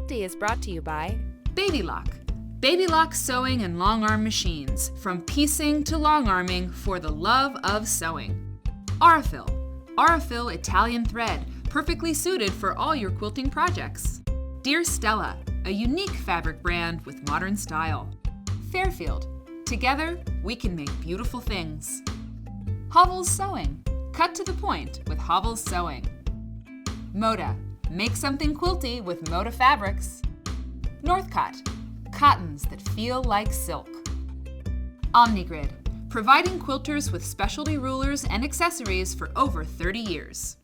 Quilty is brought to you by Baby Lock. Baby Lock sewing and long arm machines. From piecing to long arming for the love of sewing. Aurifil. Aurifil Italian thread. Perfectly suited for all your quilting projects. Dear Stella. A unique fabric brand with modern style. Fairfield. Together, we can make beautiful things. Hovels Sewing. Cut to the point with Hovels Sewing. Moda. Make something quilty with Moda fabrics. Northcott. Cottons that feel like silk. Omnigrid. Providing quilters with specialty rulers and accessories for over 30 years.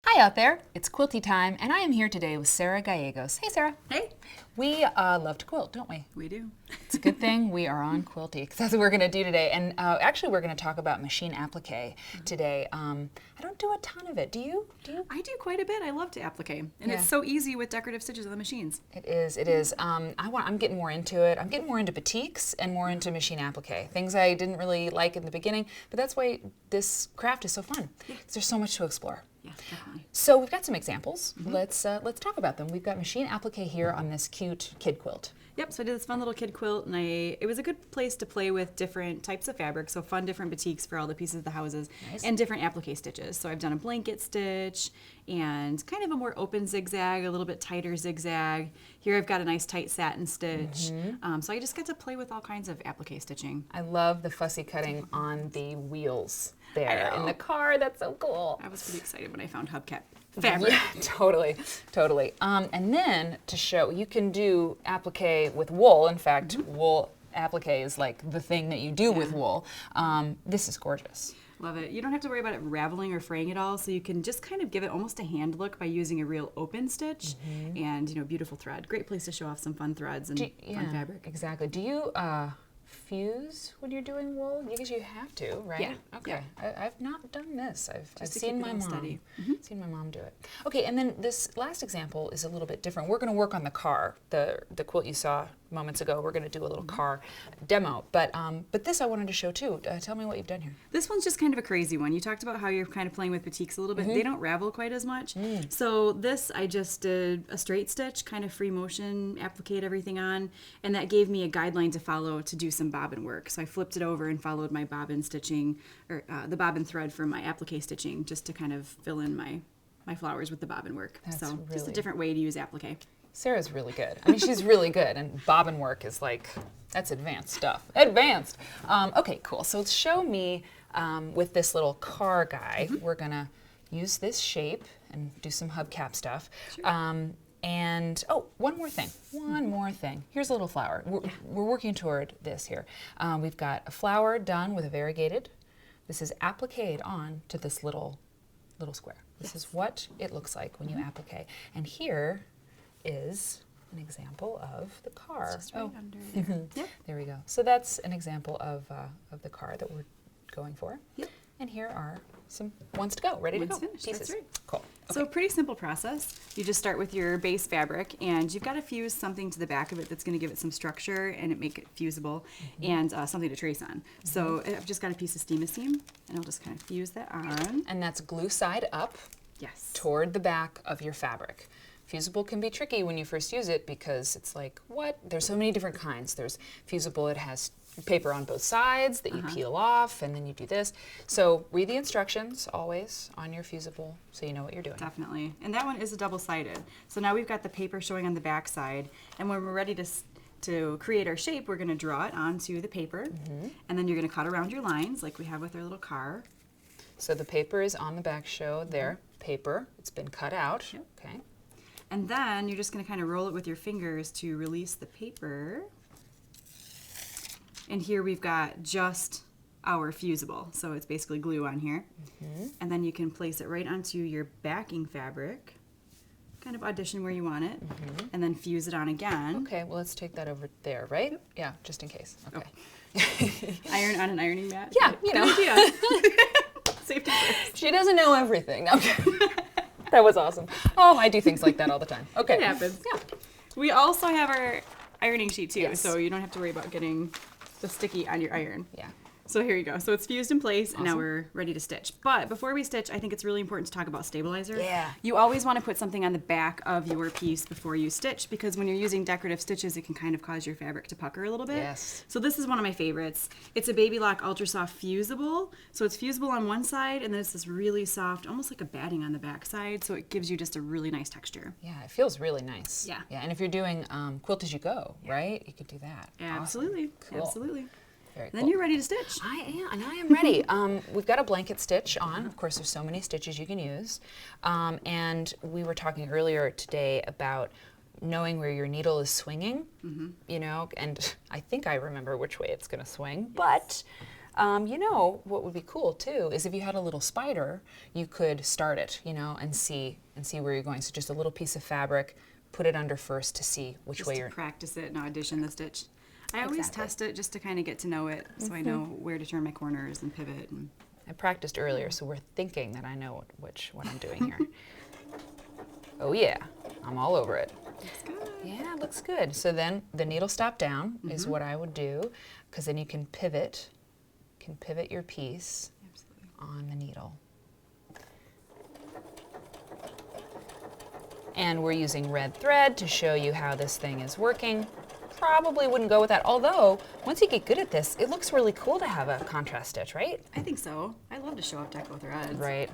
Hi out there, it's Quilty time, and I am here today with Sara Gallegos. Hey Sara. Hey. We love to quilt, don't we? We do. It's a good thing we are on Quilty, because that's what we're going to do today. And actually, we're going to talk about machine applique today. I don't do a ton of it. Do you? I do quite a bit. I love to applique, and it's so easy with decorative stitches on the machines. It is. I'm getting more into it. I'm getting more into batiks and more into machine applique. Things I didn't really like in the beginning, but that's why this craft is so fun. Because there's so much to explore. Yeah, definitely. So we've got some examples. Let's talk about them. We've got machine applique here on this cute kid quilt. Yep, so I did this fun little kid quilt, and it was a good place to play with different types of fabric, so fun different batiks for all the pieces of the houses, and different applique stitches. So I've done a blanket stitch, and kind of a more open zigzag, a little bit tighter zigzag. Here I've got a nice tight satin stitch. So I just get to play with all kinds of applique stitching. I love the fussy cutting on the wheels there in the car. That's so cool. I was pretty excited when I found hubcap fabric. Yeah, totally. And then to show, you can do applique with wool. In fact, wool applique is like the thing that you do with wool. This is gorgeous. Love it. You don't have to worry about it raveling or fraying at all, so you can just kind of give it almost a hand look by using a real open stitch and beautiful thread. Great place to show off some fun threads and fun fabric. Exactly. Do you fuse when you're doing wool? Because you have to, right? Yeah. Okay. Yeah. I've not done this. I've to seen keep it my all mom. steady. Seen my mom do it. Okay, and then this last example is a little bit different. We're going to work on the car, the quilt you saw moments ago. We're going to do a little car demo, but this I wanted to show too. Tell me what you've done here. This one's just kind of a crazy one. You talked about how you're kind of playing with batiks a little bit. They don't ravel quite as much. So this I just did a straight stitch, kind of free motion, appliqued everything on, and that gave me a guideline to follow to do some bobbin work. So I flipped it over and followed my bobbin stitching, or the bobbin thread from my applique stitching, just to kind of fill in my flowers with the bobbin work. That's so really... just a different way to use applique. Sara's really good. I mean, she's really good, and bobbin work is like, that's advanced stuff. Advanced. Okay, cool. So show me with this little car guy. We're gonna use this shape and do some hubcap stuff. Sure. And one more thing. Here's a little flower. We're working toward this here. We've got a flower done with a variegated. This is appliqued on to this little square. This is what it looks like when you applique. And here is an example of the car. It's just right under there. Yep. There we go. So that's an example of the car that we're going for. Yep. And here are some ones to go, ready to go. Finished. Pieces. That's right. Cool. So pretty simple process. You just start with your base fabric, and you've got to fuse something to the back of it that's going to give it some structure and make it fusible, and something to trace on. So I've just got a piece of steam-a-seam, and I'll just kind of fuse that on. And that's glue side up. Yes. Toward the back of your fabric. Fusible can be tricky when you first use it because it's like, what? There's so many different kinds. There's fusible, it has paper on both sides that you peel off, and then you do this. So read the instructions always on your fusible so you know what you're doing. Definitely. And that one is a double-sided. So now we've got the paper showing on the back side, and when we're ready to create our shape, we're going to draw it onto the paper, and then you're going to cut around your lines like we have with our little car. So the paper is on the back show there. Paper, it's been cut out. Yep. Okay. And then you're just going to kind of roll it with your fingers to release the paper. And here we've got just our fusible. So it's basically glue on here. And then you can place it right onto your backing fabric. Kind of audition where you want it. And then fuse it on again. Okay, well let's take that over there, right? Yep. Yeah, just in case. Okay. Iron on an ironing mat. Yeah, you know. Good idea. Safety first. She doesn't know everything. Okay. That was awesome. Oh, I do things like that all the time. Okay. It happens. Yeah. We also have our ironing sheet too, Yes. so you don't have to worry about getting the sticky on your iron. Yeah. So here you go. So it's fused in place, and now we're ready to stitch. But before we stitch, I think it's really important to talk about stabilizer. Yeah. You always want to put something on the back of your piece before you stitch, because when you're using decorative stitches, it can kind of cause your fabric to pucker a little bit. Yes. So this is one of my favorites. It's a Baby Lock Ultra Soft Fusible. So it's fusible on one side, and then it's this really soft, almost like a batting on the back side. So it gives you just a really nice texture. Yeah, it feels really nice. Yeah. Yeah, and if you're doing quilt as you go, right? You could do that. Absolutely. Cool. Absolutely. Very Then cool. you're ready to stitch. I am ready. We've got a blanket stitch on. Of course, there's so many stitches you can use. And we were talking earlier today about knowing where your needle is swinging, you know, and I think I remember which way it's going to swing. But, you know, what would be cool too is if you had a little spider, you could start it, you know, and see where you're going. So just a little piece of fabric, put it under first to see which way you're. Practice it and audition the stitch. I always test it just to kind of get to know it, so I know where to turn my corners and pivot. And I practiced earlier, so we're thinking that I know what I'm doing here. Oh yeah, I'm all over it. looks good. Yeah, it looks good. So then the needle stop down is what I would do, because then you can pivot your piece on the needle. And we're using red thread to show you how this thing is working. Probably wouldn't go with that, although once you get good at this, it looks really cool to have a contrast stitch, right? I think so. I love to show up deco threads. Right.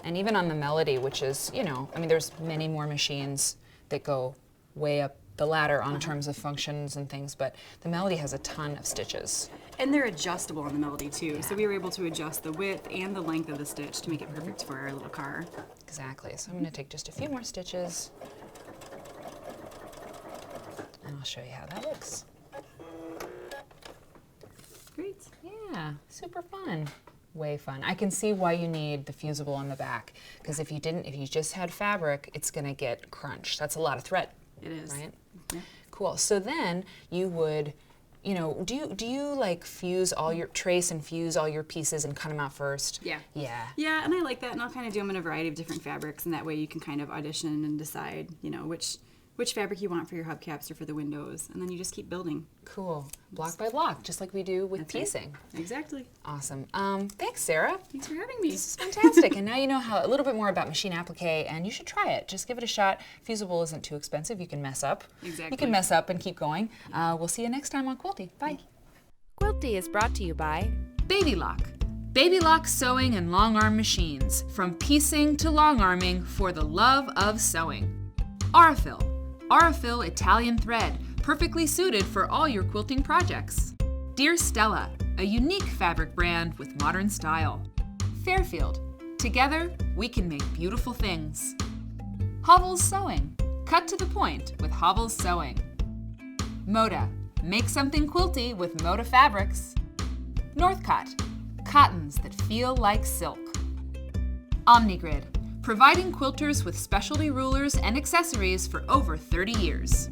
And even on the Melody, which is, you know, I mean, there's many more machines that go way up the ladder on terms of functions and things, but the Melody has a ton of stitches. And they're adjustable on the Melody too, so we were able to adjust the width and the length of the stitch to make it perfect for our little car. Exactly. So I'm going to take just a few more stitches, and I'll show you how that looks. Great. Yeah, super fun. Way fun. I can see why you need the fusible on the back, because if you just had fabric, it's going to get crunched. That's a lot of thread. It is. Right? Yeah. Cool. So then you would, you know, do you like trace and fuse all your pieces and cut them out first? Yeah. Yeah. Yeah, and I like that, and I'll kind of do them in a variety of different fabrics, and that way you can kind of audition and decide, you know, which fabric you want for your hubcaps or for the windows, and then you just keep building. Cool. Block by block, just like we do with piecing. Right. Exactly. Awesome. Thanks, Sarah. Thanks for having me. This is fantastic. And now you know a little bit more about machine applique, and you should try it. Just give it a shot. Fusible isn't too expensive. You can mess up. Exactly. You can mess up and keep going. We'll see you next time on Quilty. Bye. Quilty is brought to you by Baby Lock. Baby Lock sewing and long arm machines. From piecing to long arming for the love of sewing. Aurifil Italian thread, perfectly suited for all your quilting projects. Dear Stella, a unique fabric brand with modern style. Fairfield, together we can make beautiful things. Hovels Sewing, cut to the point with Hovels Sewing. Moda, make something quilty with Moda fabrics. Northcott, cottons that feel like silk. Omnigrid, providing quilters with specialty rulers and accessories for over 30 years.